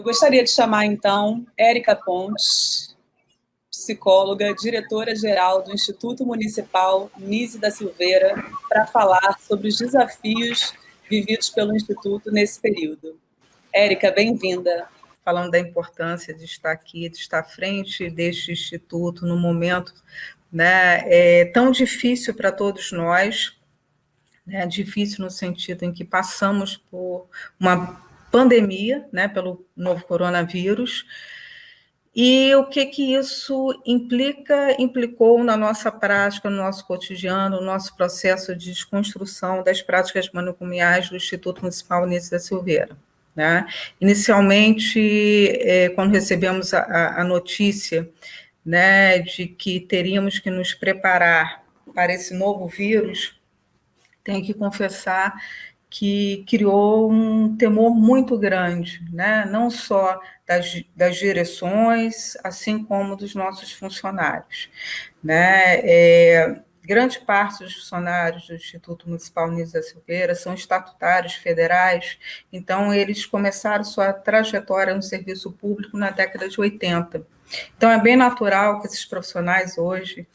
Gostaria de chamar, então, Érica Pontes, psicóloga, diretora-geral do Instituto Municipal Nise da Silveira, para falar sobre os desafios vividos pelo Instituto nesse período. Érica, bem-vinda. Falando da importância de estar aqui, de estar à frente deste instituto no momento, né, tão difícil para todos nós, né, difícil no sentido em que passamos por uma pandemia, né, pelo novo coronavírus, e o que isso implicou na nossa prática, no nosso cotidiano, no nosso processo de desconstrução das práticas manicomiais do Instituto Municipal Nise da Silveira. Né? Inicialmente, quando recebemos a notícia, né, de que teríamos que nos preparar para esse novo vírus, tenho que confessar que criou um temor muito grande, né? Não só das direções, assim como dos nossos funcionários. Né? Grande parte dos funcionários do Instituto Municipal Nise da Silveira são estatutários federais, então eles começaram sua trajetória no serviço público na década de 80. Então é bem natural que esses profissionais hoje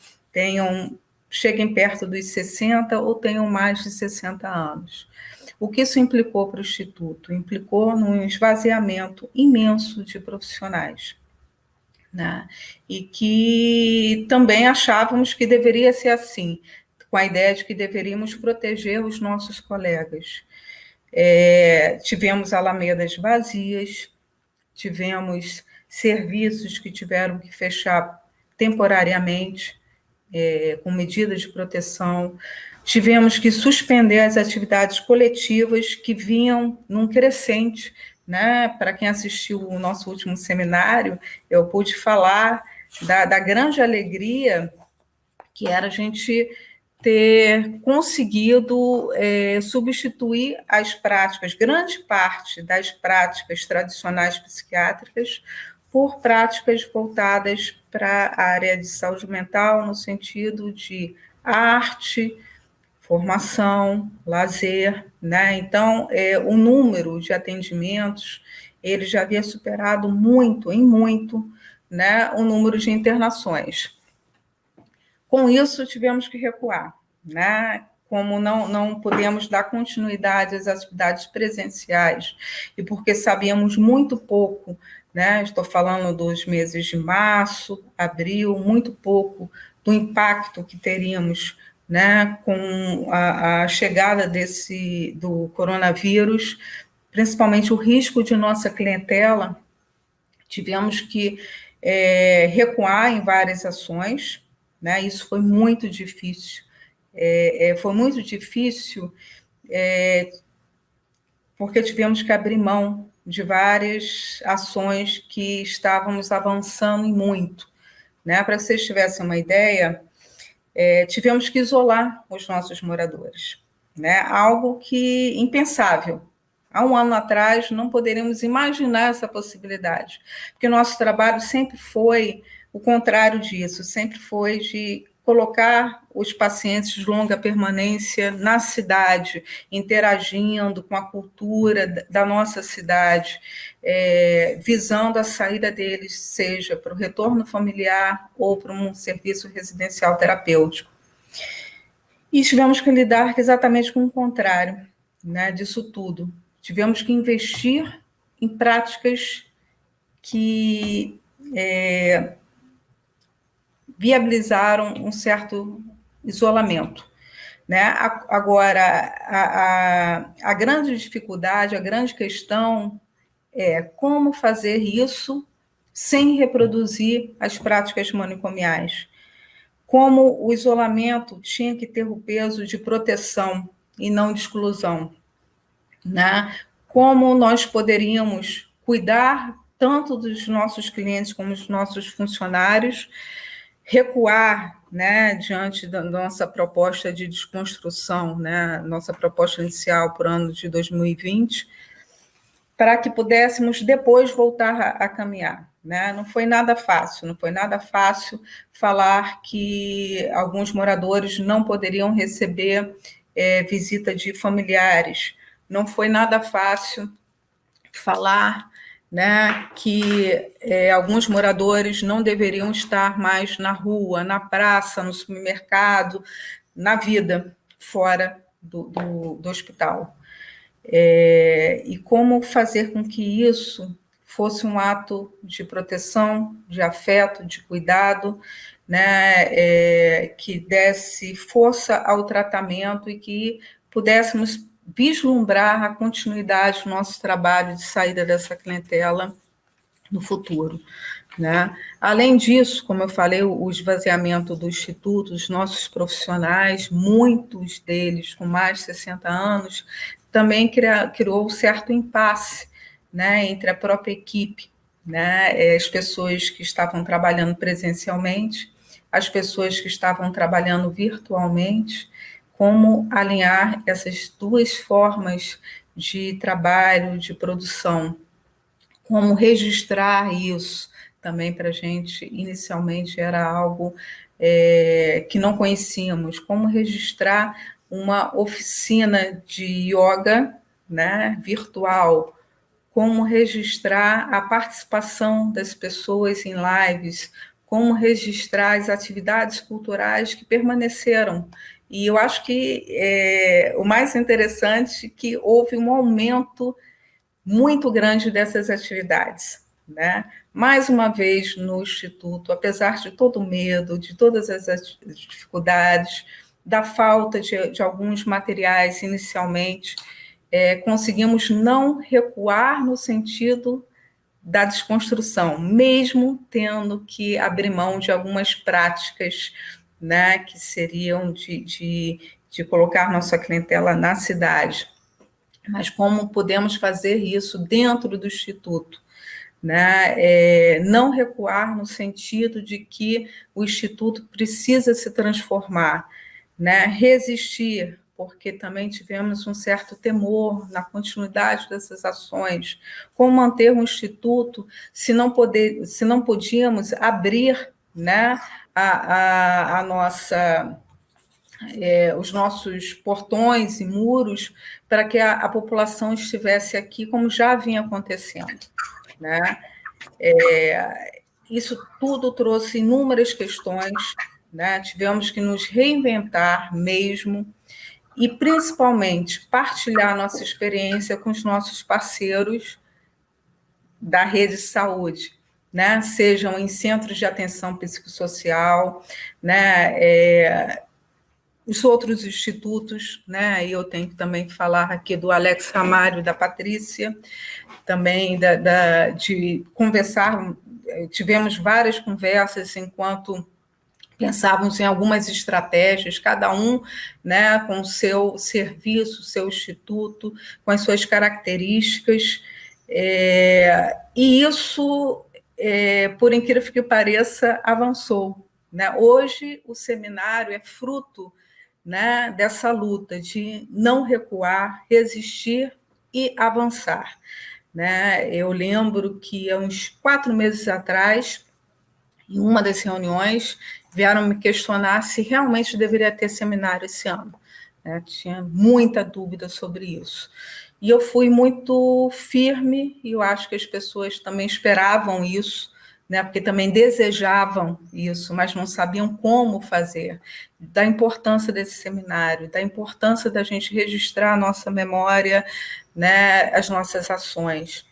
cheguem perto dos 60 ou tenham mais de 60 anos. O que isso implicou para o Instituto? Implicou num esvaziamento imenso de profissionais. Né? E que também achávamos que deveria ser assim, com a ideia de que deveríamos proteger os nossos colegas. Tivemos alamedas vazias, tivemos serviços que tiveram que fechar temporariamente, com medidas de proteção, tivemos que suspender as atividades coletivas que vinham num crescente. Né? Para quem assistiu o nosso último seminário, eu pude falar da grande alegria que era a gente ter conseguido substituir as práticas, grande parte das práticas tradicionais psiquiátricas, por práticas voltadas para a área de saúde mental, no sentido de arte, formação, lazer, né? Então, o número de atendimentos, ele já havia superado muito, né, o número de internações. Com isso, tivemos que recuar, né? Como não podemos dar continuidade às atividades presenciais, e porque sabíamos muito pouco, né? Estou falando dos meses de março, abril, muito pouco do impacto que teríamos, né, com a chegada do coronavírus, principalmente o risco de nossa clientela. Tivemos que recuar em várias ações, né? Isso foi muito difícil. Foi muito difícil porque tivemos que abrir mão de várias ações que estávamos avançando e muito. Né? Para que vocês tivessem uma ideia, tivemos que isolar os nossos moradores, né? Algo que impensável. Há um ano atrás, não poderíamos imaginar essa possibilidade, porque o nosso trabalho sempre foi o contrário disso, sempre foi de colocar os pacientes de longa permanência na cidade, interagindo com a cultura da nossa cidade, visando a saída deles, seja para o retorno familiar ou para um serviço residencial terapêutico. E tivemos que lidar exatamente com o contrário, né, disso tudo. Tivemos que investir em práticas que viabilizaram um certo isolamento. Né? Agora, a grande dificuldade, a grande questão é como fazer isso sem reproduzir as práticas manicomiais. Como o isolamento tinha que ter o peso de proteção e não de exclusão. Né? Como nós poderíamos cuidar tanto dos nossos clientes como dos nossos funcionários, recuar, né, diante da nossa proposta de desconstrução, né, nossa proposta inicial para o ano de 2020, para que pudéssemos depois voltar a caminhar. Né? Não foi nada fácil falar que alguns moradores não poderiam receber visita de familiares, não foi nada fácil falar, né, que alguns moradores não deveriam estar mais na rua, na praça, no supermercado, na vida fora do hospital. E como fazer com que isso fosse um ato de proteção, de afeto, de cuidado, né, que desse força ao tratamento e que pudéssemos vislumbrar a continuidade do nosso trabalho de saída dessa clientela no futuro, né? Além disso, como eu falei, o esvaziamento do Instituto, os nossos profissionais, muitos deles com mais de 60 anos, também criou um certo impasse, né, entre a própria equipe, né, as pessoas que estavam trabalhando presencialmente, as pessoas que estavam trabalhando virtualmente, como alinhar essas duas formas de trabalho, de produção, como registrar isso também para a gente, inicialmente era algo que não conhecíamos, como registrar uma oficina de yoga, né, virtual, como registrar a participação das pessoas em lives, como registrar as atividades culturais que permaneceram. E eu acho que o mais interessante é que houve um aumento muito grande dessas atividades, né? Mais uma vez, no Instituto, apesar de todo o medo, de todas as dificuldades, da falta de alguns materiais inicialmente, conseguimos não recuar no sentido da desconstrução, mesmo tendo que abrir mão de algumas práticas, né, que seriam de colocar nossa clientela na cidade. Mas como podemos fazer isso dentro do Instituto? Né? Não recuar no sentido de que o Instituto precisa se transformar, né? Resistir, porque também tivemos um certo temor na continuidade dessas ações. Como manter um Instituto se não podíamos abrir, né, a nossa... os nossos portões e muros para que a população estivesse aqui, como já vinha acontecendo, né? Isso tudo trouxe inúmeras questões, né? Tivemos que nos reinventar mesmo e, principalmente, partilhar nossa experiência com os nossos parceiros da rede de saúde, né? Sejam em centros de atenção psicossocial, né? Os outros institutos, né? Eu tenho que também falar aqui do Alex Ramário, da Patrícia, também de conversar, tivemos várias conversas enquanto pensávamos em algumas estratégias, cada um, né, com o seu serviço, o seu instituto, com as suas características, e isso, por incrível que pareça, avançou, né? Hoje o seminário é fruto, né, dessa luta de não recuar, resistir e avançar, né? Eu lembro que há uns 4 meses atrás, em uma das reuniões, vieram me questionar se realmente deveria ter seminário esse ano, né? Tinha muita dúvida sobre isso. E eu fui muito firme, e eu acho que as pessoas também esperavam isso, né, porque também desejavam isso, mas não sabiam como fazer, da importância desse seminário, da importância da gente registrar a nossa memória, né, as nossas ações.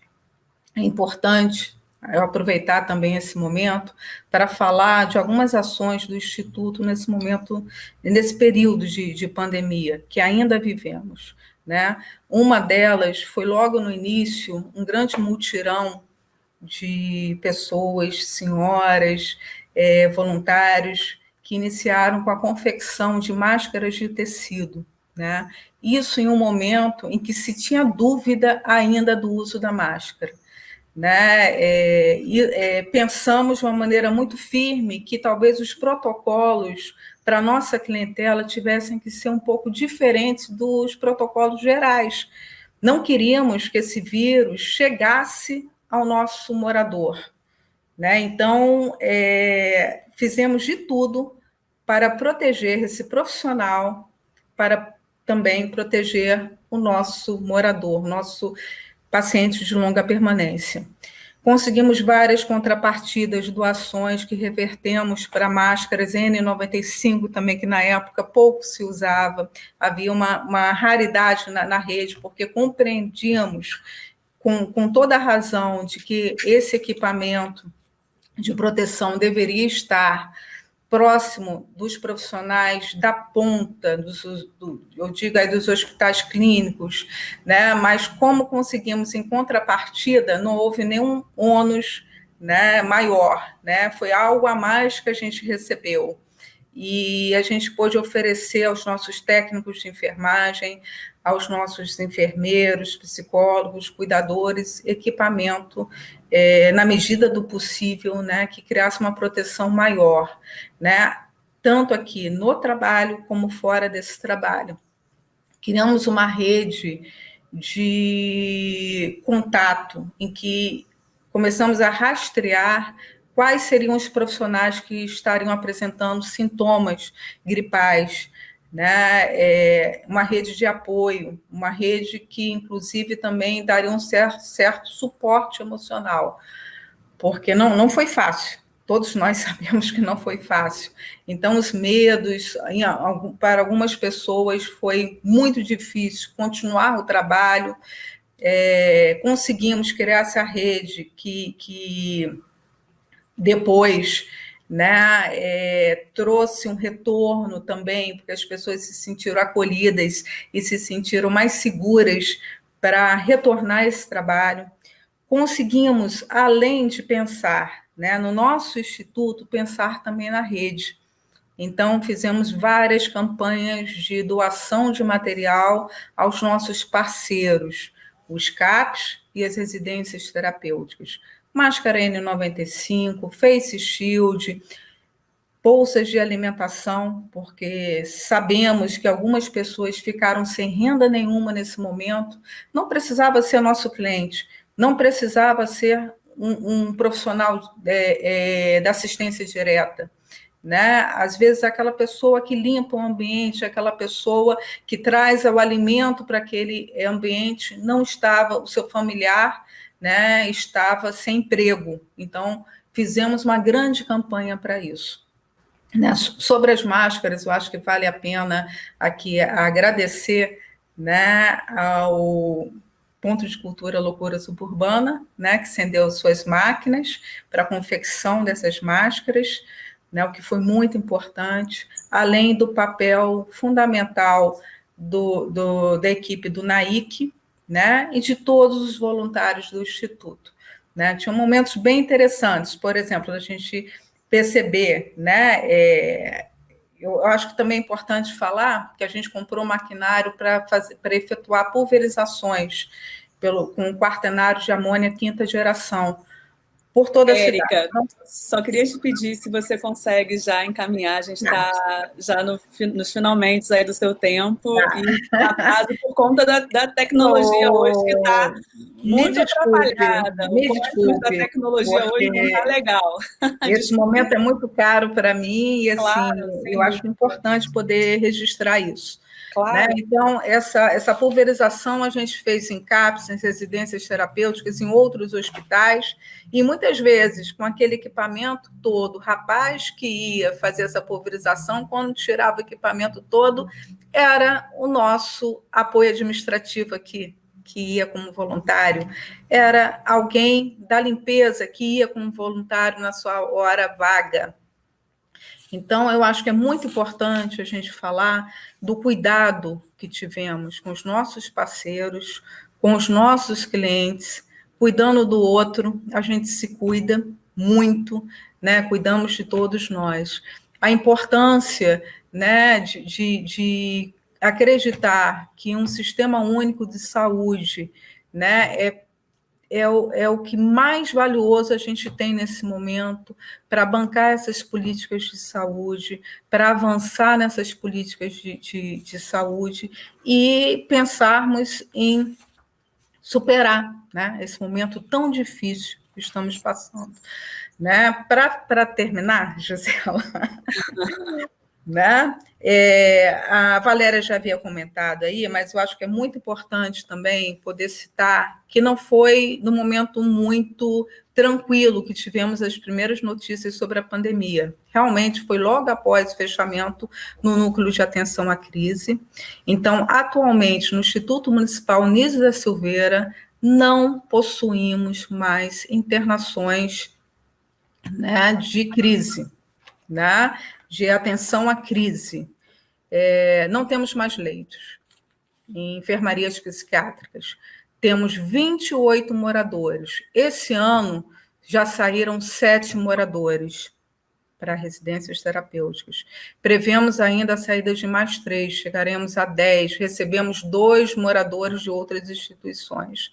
É importante eu aproveitar também esse momento para falar de algumas ações do Instituto nesse momento, nesse período de pandemia que ainda vivemos, né? Uma delas foi logo no início, um grande mutirão de pessoas, senhoras, voluntários, que iniciaram com a confecção de máscaras de tecido, né? Isso em um momento em que se tinha dúvida ainda do uso da máscara, né? Pensamos de uma maneira muito firme que talvez os protocolos para a nossa clientela tivessem que ser um pouco diferentes dos protocolos gerais. Não queríamos que esse vírus chegasse ao nosso morador, né? Então, fizemos de tudo para proteger esse profissional, para também proteger o nosso morador, nosso pacientes de longa permanência. Conseguimos várias contrapartidas, doações que revertemos para máscaras N95 também, que na época pouco se usava. Havia uma raridade na rede, porque compreendíamos com toda a razão de que esse equipamento de proteção deveria estar próximo dos profissionais da ponta, eu digo aí dos hospitais clínicos, né? Mas como conseguimos, em contrapartida, não houve nenhum ônus, né, maior, né? Foi algo a mais que a gente recebeu. E a gente pôde oferecer aos nossos técnicos de enfermagem, aos nossos enfermeiros, psicólogos, cuidadores, equipamento, na medida do possível, né, que criasse uma proteção maior, né, tanto aqui no trabalho como fora desse trabalho. Criamos uma rede de contato em que começamos a rastrear quais seriam os profissionais que estariam apresentando sintomas gripais, né? Uma rede de apoio, uma rede que, inclusive, também daria um certo suporte emocional, porque não foi fácil. Todos nós sabemos que não foi fácil. Então, os medos, para algumas pessoas, foi muito difícil continuar o trabalho. Conseguimos criar essa rede que depois, né, trouxe um retorno também, porque as pessoas se sentiram acolhidas e se sentiram mais seguras para retornar a esse trabalho. Conseguimos, além de pensar, né, no nosso instituto, pensar também na rede. Então, fizemos várias campanhas de doação de material aos nossos parceiros, os CAPs e as residências terapêuticas. Máscara N95, Face Shield, bolsas de alimentação, porque sabemos que algumas pessoas ficaram sem renda nenhuma nesse momento. Não precisava ser nosso cliente, não precisava ser um profissional da assistência direta, né? Às vezes, aquela pessoa que limpa o ambiente, aquela pessoa que traz o alimento para aquele ambiente, não estava, o seu familiar, né, estava sem emprego. Então, fizemos uma grande campanha para isso. Né? Sobre as máscaras, eu acho que vale a pena aqui agradecer, né, ao Ponto de Cultura Loucura Suburbana, né, que cedeu suas máquinas para a confecção dessas máscaras, né, o que foi muito importante, além do papel fundamental da equipe do NAIC, né, e de todos os voluntários do Instituto. Né? Tinham momentos bem interessantes, por exemplo, a gente perceber, né, eu acho que também é importante falar que a gente comprou um maquinário para efetuar pulverizações com um quaternário de amônia quinta geração, por toda a cidade. Érica, só queria te pedir se você consegue já encaminhar, a gente está já nos finalmente aí do seu tempo, e na base por conta da tecnologia hoje, que está muito atrapalhada. Me desculpe, da tecnologia hoje não está legal. Esse momento é muito caro para mim, e assim, claro, eu acho importante poder registrar isso. Claro. Né? Então, essa pulverização a gente fez em CAPs, em residências terapêuticas, em outros hospitais, e muitas vezes, com aquele equipamento todo, o rapaz que ia fazer essa pulverização, quando tirava o equipamento todo, era o nosso apoio administrativo aqui, que ia como voluntário, era alguém da limpeza que ia como voluntário na sua hora vaga. Então, eu acho que é muito importante a gente falar do cuidado que tivemos com os nossos parceiros, com os nossos clientes, cuidando do outro, a gente se cuida muito, né? Cuidamos de todos nós. A importância, né, de acreditar que um sistema único de saúde, né, é o que mais valioso a gente tem nesse momento para bancar essas políticas de saúde, para avançar nessas políticas de saúde e pensarmos em superar, né, esse momento tão difícil que estamos passando. Né? Para terminar, Gisela, né? A Valéria já havia comentado aí, mas eu acho que é muito importante também poder citar que não foi no momento muito tranquilo que tivemos as primeiras notícias sobre a pandemia. Realmente foi logo após o fechamento no núcleo de atenção à crise. Então, atualmente, no Instituto Municipal Nísio da Silveira, não possuímos mais internações, né, de crise, né, de atenção à crise. Não temos mais leitos em enfermarias psiquiátricas. Temos 28 moradores. Esse ano já saíram 7 moradores para residências terapêuticas. Prevemos ainda a saída de mais 3, chegaremos a 10. Recebemos 2 moradores de outras instituições.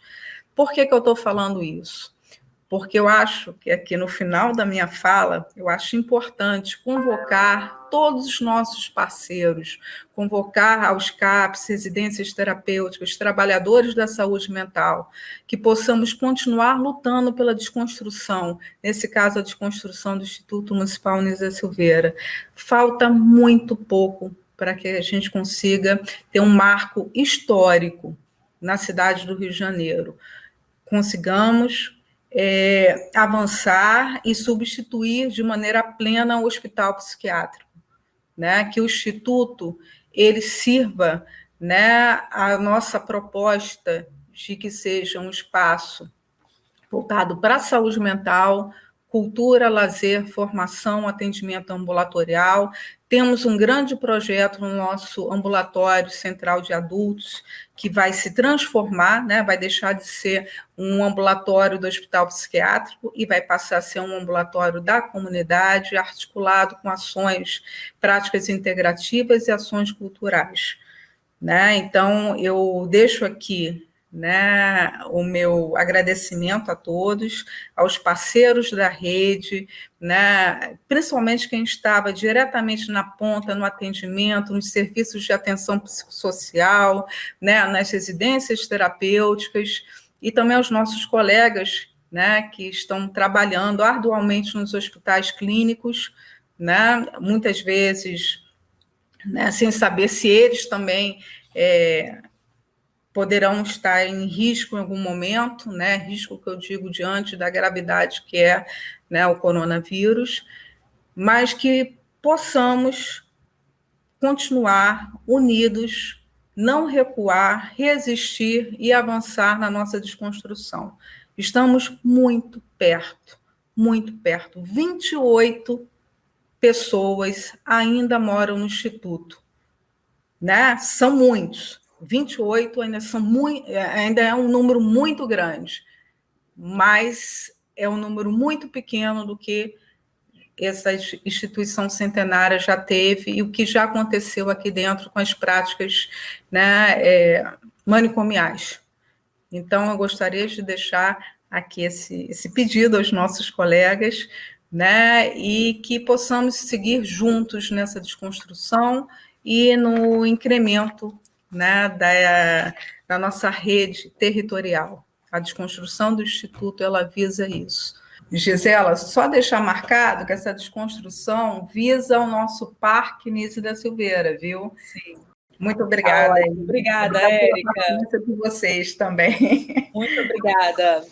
Por que eu estou falando isso? Porque eu acho que aqui no final da minha fala, eu acho importante convocar todos os nossos parceiros, convocar aos CAPs, residências terapêuticas, trabalhadores da saúde mental, que possamos continuar lutando pela desconstrução, nesse caso a desconstrução do Instituto Municipal Nísio da Silveira. Falta muito pouco para que a gente consiga ter um marco histórico na cidade do Rio de Janeiro. Consigamos avançar e substituir de maneira plena o hospital psiquiátrico, né? Que o Instituto ele sirva, né, a nossa proposta de que seja um espaço voltado para a saúde mental, cultura, lazer, formação, atendimento ambulatorial. Temos um grande projeto no nosso ambulatório central de adultos, que vai se transformar, né, vai deixar de ser um ambulatório do hospital psiquiátrico e vai passar a ser um ambulatório da comunidade, articulado com ações práticas integrativas e ações culturais, né? Então, eu deixo aqui, né, o meu agradecimento a todos, aos parceiros da rede, né, principalmente quem estava diretamente na ponta, no atendimento, nos serviços de atenção psicossocial, né, nas residências terapêuticas, e também aos nossos colegas, né, que estão trabalhando arduamente nos hospitais clínicos, né, muitas vezes, né, sem saber se eles também poderão estar em risco em algum momento, né? Risco que eu digo diante da gravidade que é, né, o coronavírus, mas que possamos continuar unidos, não recuar, resistir e avançar na nossa desconstrução. Estamos muito perto, muito perto. 28 pessoas ainda moram no Instituto, né? São muitos. 28 ainda é um número muito grande, mas é um número muito pequeno do que essa instituição centenária já teve e o que já aconteceu aqui dentro com as práticas, né, manicomiais. Então, eu gostaria de deixar aqui esse pedido aos nossos colegas, né, e que possamos seguir juntos nessa desconstrução e no incremento, né, da nossa rede territorial. A desconstrução do Instituto, ela visa isso. Gisela, só deixar marcado que essa desconstrução visa o nosso Parque Nísio da Silveira, viu? Sim. Muito obrigada. Obrigada, Érica. Obrigada de vocês também. Muito obrigada.